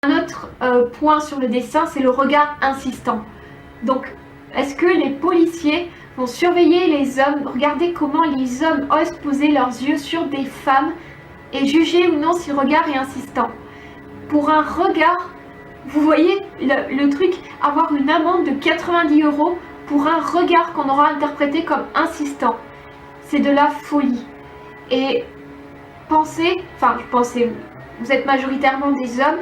Un autre point sur le dessin, c'est le regard insistant. Donc, est-ce que les policiers vont surveiller les hommes, regarder comment les hommes osent poser leurs yeux sur des femmes et juger ou non si le regard est insistant? Pour un regard, vous voyez le truc, avoir une amende de 90 € pour un regard qu'on aura interprété comme insistant. C'est de la folie. Et pensez, vous êtes majoritairement des hommes,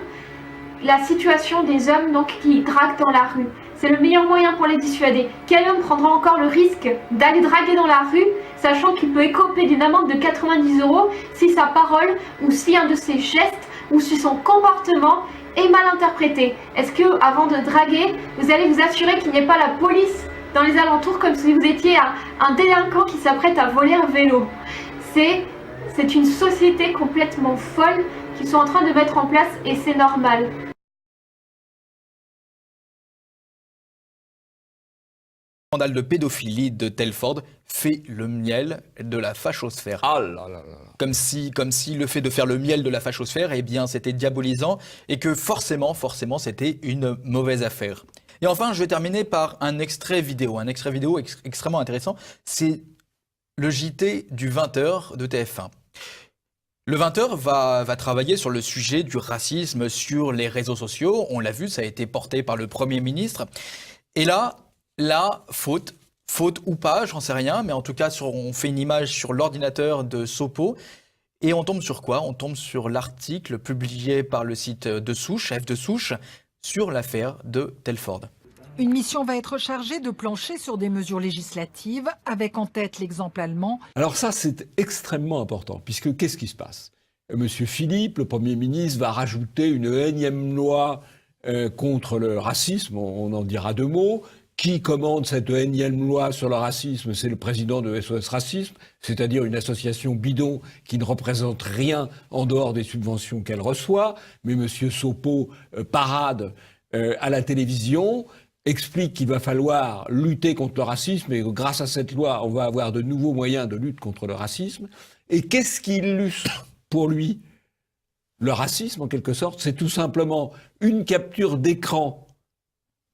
la situation des hommes donc qui draguent dans la rue. C'est le meilleur moyen pour les dissuader. Quel homme prendra encore le risque d'aller draguer dans la rue, sachant qu'il peut écoper d'une amende de 90 € si sa parole ou si un de ses gestes ou si son comportement est mal interprété? Est-ce que, avant de draguer, vous allez vous assurer qu'il n'y ait pas la police dans les alentours comme si vous étiez un délinquant qui s'apprête à voler un vélo? C'est une société complètement folle qu'ils sont en train de mettre en place et c'est normal. Le scandale de pédophilie de Telford fait le miel de la fachosphère. Ah là là là. Comme si le fait de faire le miel de la fachosphère, eh bien, c'était diabolisant et que forcément, c'était une mauvaise affaire. Et enfin, je vais terminer par un extrait vidéo extrêmement intéressant. C'est le JT du 20h de TF1. Le 20h va travailler sur le sujet du racisme sur les réseaux sociaux. On l'a vu, ça a été porté par le Premier ministre. Et là, faute ou pas, j'en sais rien, mais en tout cas, on fait une image sur l'ordinateur de Sopo. Et on tombe sur quoi? On tombe sur l'article publié par le site de Souche, F de Souche, sur l'affaire de Telford. Une mission va être chargée de plancher sur des mesures législatives, avec en tête l'exemple allemand. Alors ça, c'est extrêmement important, puisque qu'est-ce qui se passe? Monsieur Philippe, le Premier ministre, va rajouter une énième loi contre le racisme, on en dira deux mots. Qui commande cette énième loi sur le racisme? C'est le président de SOS Racisme, c'est-à-dire une association bidon qui ne représente rien en dehors des subventions qu'elle reçoit. Mais M. Sopo parade à la télévision, explique qu'il va falloir lutter contre le racisme et grâce à cette loi, on va avoir de nouveaux moyens de lutte contre le racisme. Et qu'est-ce qui illustre pour lui le racisme, en quelque sorte? C'est tout simplement une capture d'écran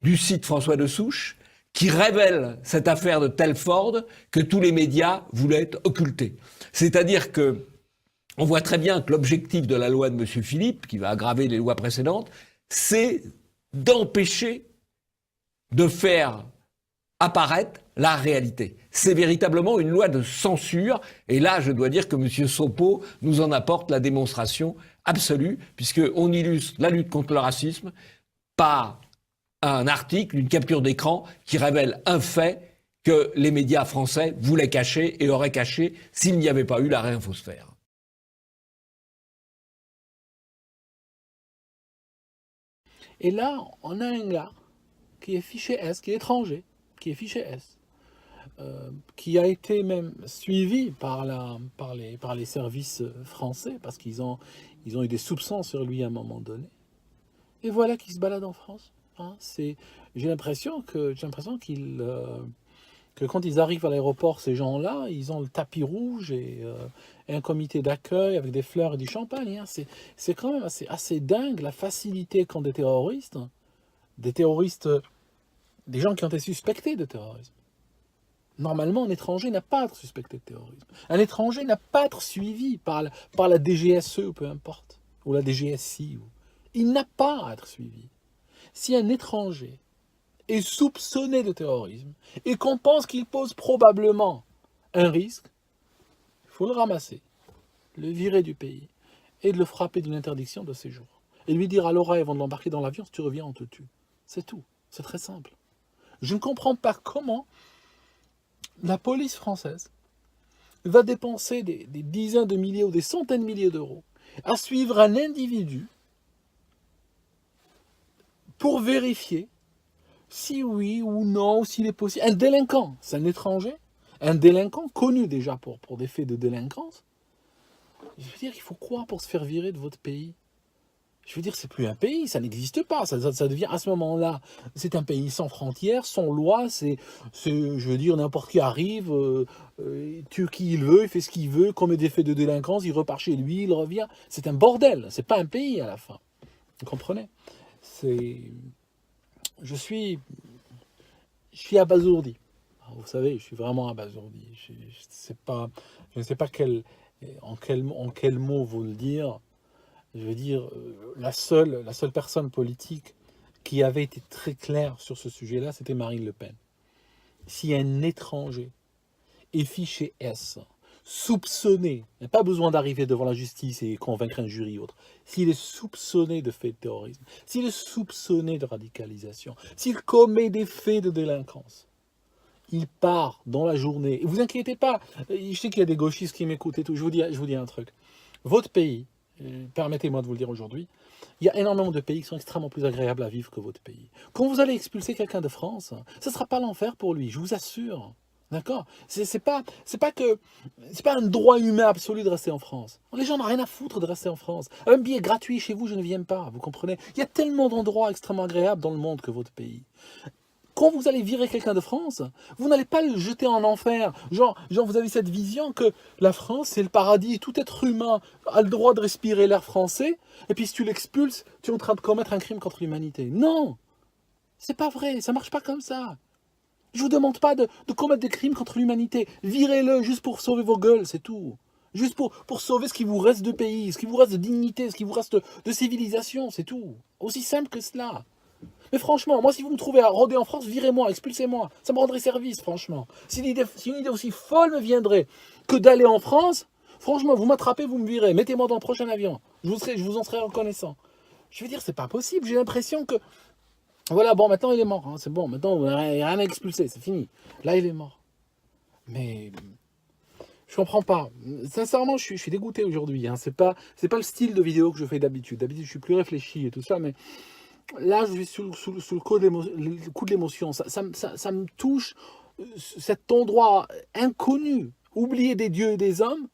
du site François de Souche, qui révèle cette affaire de Telford que tous les médias voulaient occulter. C'est-à-dire que on voit très bien que l'objectif de la loi de M. Philippe, qui va aggraver les lois précédentes, c'est d'empêcher de faire apparaître la réalité. C'est véritablement une loi de censure, et là, je dois dire que M. Sopo nous en apporte la démonstration absolue, puisqu'on illustre la lutte contre le racisme par un article, une capture d'écran qui révèle un fait que les médias français voulaient cacher et auraient caché s'il n'y avait pas eu la réinfosphère. Et là, on a un gars qui est fiché S, qui est étranger, qui est fiché S, qui a été même suivi par les services français parce qu'ils ont eu des soupçons sur lui à un moment donné. Et voilà qu'il se balade en France. Hein, j'ai l'impression que quand ils arrivent à l'aéroport, ces gens-là, ils ont le tapis rouge et un comité d'accueil avec des fleurs et du champagne. Hein. C'est quand même assez dingue la facilité qu'ont des terroristes, des gens qui ont été suspectés de terrorisme. Normalement, un étranger n'a pas à être suspecté de terrorisme. Un étranger n'a pas à être suivi par la DGSE ou peu importe, ou la DGSI. Il n'a pas à être suivi. Si un étranger est soupçonné de terrorisme et qu'on pense qu'il pose probablement un risque, il faut le ramasser, le virer du pays et de le frapper d'une interdiction de séjour. Et lui dire à l'oreille avant de l'embarquer dans l'avion, si tu reviens, on te tue. C'est tout. C'est très simple. Je ne comprends pas comment la police française va dépenser des dizaines de milliers ou des centaines de milliers d'euros à suivre un individu pour vérifier si oui ou non, s'il est possible. Un délinquant, c'est un étranger, un délinquant connu déjà pour des faits de délinquance. Je veux dire, il faut quoi pour se faire virer de votre pays? Je veux dire, c'est plus un pays, ça n'existe pas. Ça devient, à ce moment-là, c'est un pays sans frontières, sans loi. Je veux dire, n'importe qui arrive, tue qui il veut, il fait ce qu'il veut, commet des faits de délinquance, il repart chez lui, il revient. C'est un bordel, c'est pas un pays à la fin. Vous comprenez? Je suis abasourdi. Vous savez, je suis vraiment abasourdi. Je ne sais pas en quel mot vous le dire. Je veux dire, la seule personne politique qui avait été très claire sur ce sujet-là, c'était Marine Le Pen. Si un étranger est fiché S, soupçonné, il n'y a pas besoin d'arriver devant la justice et convaincre un jury ou autre, s'il est soupçonné de faits de terrorisme, s'il est soupçonné de radicalisation, s'il commet des faits de délinquance, il part dans la journée. Et vous inquiétez pas, je sais qu'il y a des gauchistes qui m'écoutent et tout, je vous dis un truc. Votre pays, permettez-moi de vous le dire aujourd'hui, il y a énormément de pays qui sont extrêmement plus agréables à vivre que votre pays. Quand vous allez expulser quelqu'un de France, ce ne sera pas l'enfer pour lui, je vous assure. D'accord? C'est pas un droit humain absolu de rester en France. Les gens n'ont rien à foutre de rester en France. Un billet gratuit chez vous, je ne viens pas, vous comprenez? Il y a tellement d'endroits extrêmement agréables dans le monde que votre pays. Quand vous allez virer quelqu'un de France, vous n'allez pas le jeter en enfer. Genre, vous avez cette vision que la France, c'est le paradis, tout être humain a le droit de respirer l'air français, et puis si tu l'expulses, tu es en train de commettre un crime contre l'humanité. Non! C'est pas vrai, ça marche pas comme ça. Je vous demande pas de commettre des crimes contre l'humanité. Virez-le juste pour sauver vos gueules, c'est tout. Juste pour sauver ce qui vous reste de pays, ce qui vous reste de dignité, ce qui vous reste de civilisation, c'est tout. Aussi simple que cela. Mais franchement, moi, si vous me trouvez à rôder en France, virez-moi, expulsez-moi. Ça me rendrait service, franchement. Si une idée aussi folle me viendrait que d'aller en France, franchement, vous m'attrapez, vous me virez. Mettez-moi dans le prochain avion. Je vous en serai reconnaissant. Je veux dire, c'est pas possible. J'ai l'impression que... Voilà, bon, maintenant, il est mort. Hein, c'est bon, maintenant, il n'y a rien à expulser, c'est fini. Là, il est mort. Mais... je comprends pas. Sincèrement, je suis dégoûté aujourd'hui. Hein. C'est pas le style de vidéo que je fais d'habitude. D'habitude, je suis plus réfléchi et tout ça, mais... là, je suis sous le coup de l'émotion. Ça me touche, cet endroit inconnu, oublié des dieux et des hommes.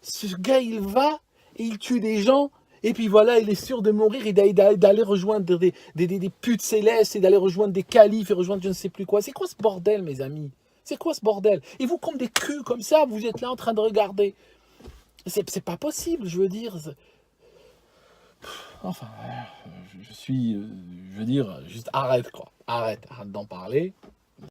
Ce gars, il va et il tue des gens. Et puis voilà, il est sûr de mourir et d'aller rejoindre des putes célestes et d'aller rejoindre des califes et rejoindre je ne sais plus quoi. C'est quoi ce bordel, mes amis? C'est quoi ce bordel? Et vous, comme des culs comme ça, vous êtes là en train de regarder. C'est pas possible, je veux dire... enfin, je veux dire, juste arrête quoi. Arrête d'en parler.